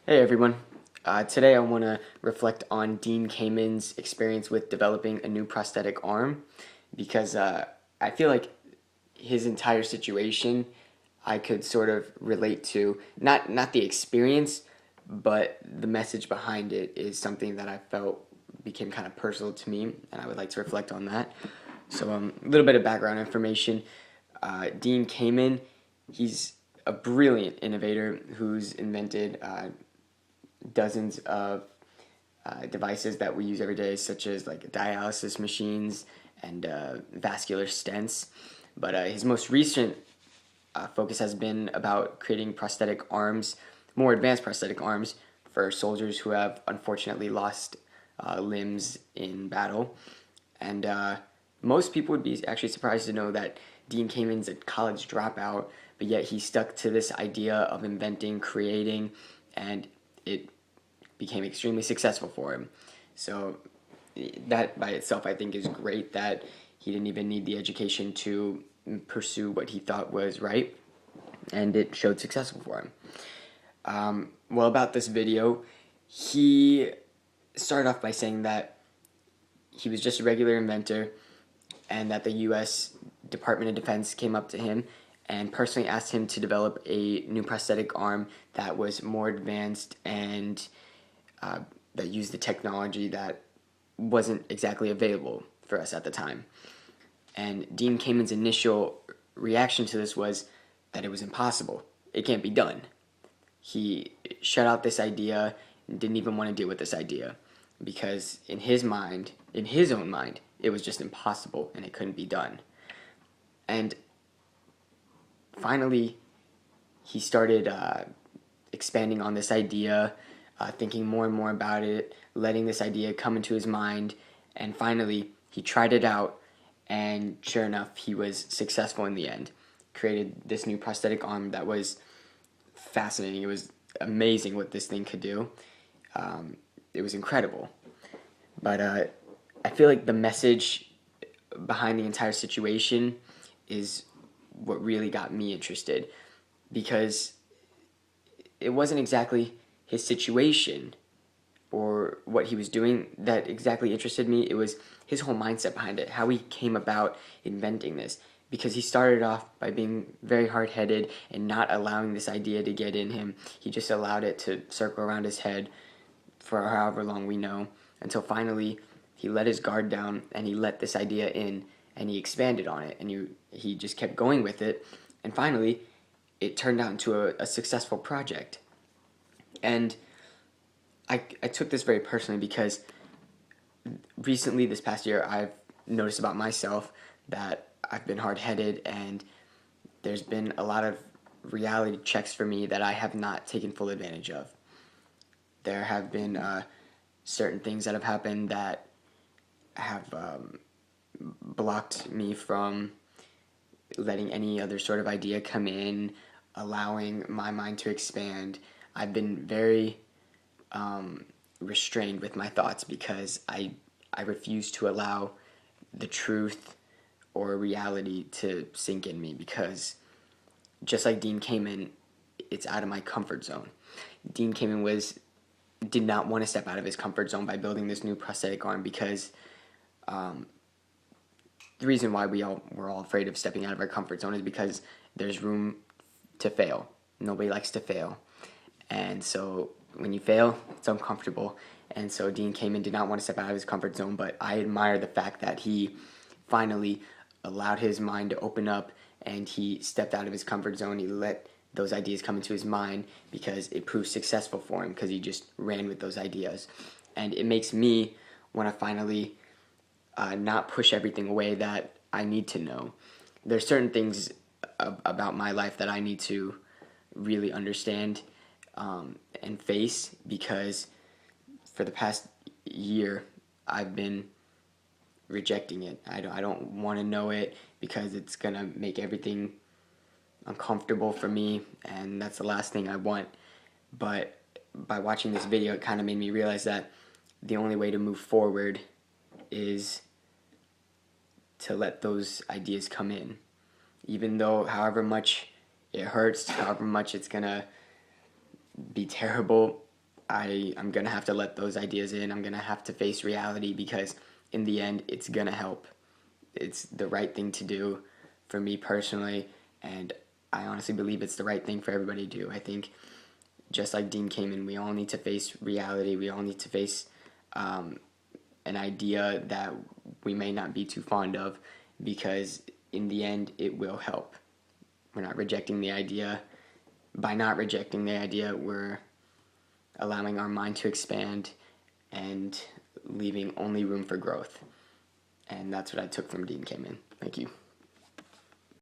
Hey everyone. Today I want to reflect on Dean Kamen's experience with developing a new prosthetic arm because I feel like his entire situation I could sort of relate to. Not the experience, but the message behind it is something that I felt became kind of personal to me, and I would like to reflect on that. So a little bit of background information. Dean Kamen, he's a brilliant innovator who's invented dozens of devices that we use every day, such as like dialysis machines and vascular stents. But his most recent focus has been about creating prosthetic arms, more advanced prosthetic arms for soldiers who have unfortunately lost limbs in battle. And most people would be actually surprised to know that Dean Kamen's a college dropout, but yet he stuck to this idea of inventing, creating, and it became extremely successful for him. So that by itself, I think, is great that he didn't even need the education to pursue what he thought was right, and it showed successful for him. Well, about this video, he started off by saying that he was just a regular inventor and that the U.S. Department of Defense came up to him and personally asked him to develop a new prosthetic arm that was more advanced and that used the technology that wasn't exactly available for us at the time. And Dean Kamen's initial reaction to this was that it was impossible. It can't be done. He shut out this idea and didn't even want to deal with this idea because in his mind, in his own mind, it was just impossible and it couldn't be done. And finally, he started expanding on this idea, thinking more and more about it, letting this idea come into his mind, and finally, he tried it out, and sure enough, he was successful in the end. Created this new prosthetic arm that was fascinating. It was amazing what this thing could do. It was incredible. But I feel like the message behind the entire situation is what really got me interested because it wasn't exactly his situation or what he was doing that exactly interested me. It was his whole mindset behind it, how he came about inventing this. Because he started off by being very hard-headed and not allowing this idea to get in him. He just allowed it to circle around his head for however long we know, until finally he let his guard down and he let this idea in and he expanded on it and he just kept going with it, and finally it turned out into a successful project. And I took this very personally because recently, this past year, I've noticed about myself that I've been hard-headed and there's been a lot of reality checks for me that I have not taken full advantage of. There have been certain things that have happened that have blocked me from letting any other sort of idea come in, allowing my mind to expand. I've been very restrained with my thoughts because I refuse to allow the truth or reality to sink in me because just like Dean Kamen, it's out of my comfort zone. Dean Kamen did not want to step out of his comfort zone by building this new prosthetic arm because the reason why we're all afraid of stepping out of our comfort zone is because there's room to fail. Nobody likes to fail. And so when you fail, it's uncomfortable. And so Dean Kamen did not want to step out of his comfort zone, but I admire the fact that he finally allowed his mind to open up and he stepped out of his comfort zone. He let those ideas come into his mind because it proved successful for him because he just ran with those ideas. And it makes me want to finally not push everything away that I need to know. There's certain things about my life that I need to really understand and face because for the past year I've been rejecting it. I don't want to know it because it's going to make everything uncomfortable for me, and that's the last thing I want. But by watching this video, it kind of made me realize that the only way to move forward is to let those ideas come in. Even though however much it hurts, however much it's going to be terrible, I'm gonna have to let those ideas in. I'm gonna have to face reality, because in the end, it's gonna help. It's the right thing to do for me personally, and I honestly believe it's the right thing for everybody to do. I think, just like Dean Kamen, we all need to face reality. We all need to face an idea that we may not be too fond of, because in the end, it will help. We're not rejecting the idea. By not rejecting the idea, we're allowing our mind to expand and leaving only room for growth. And that's what I took from Dean Kamen. Thank you.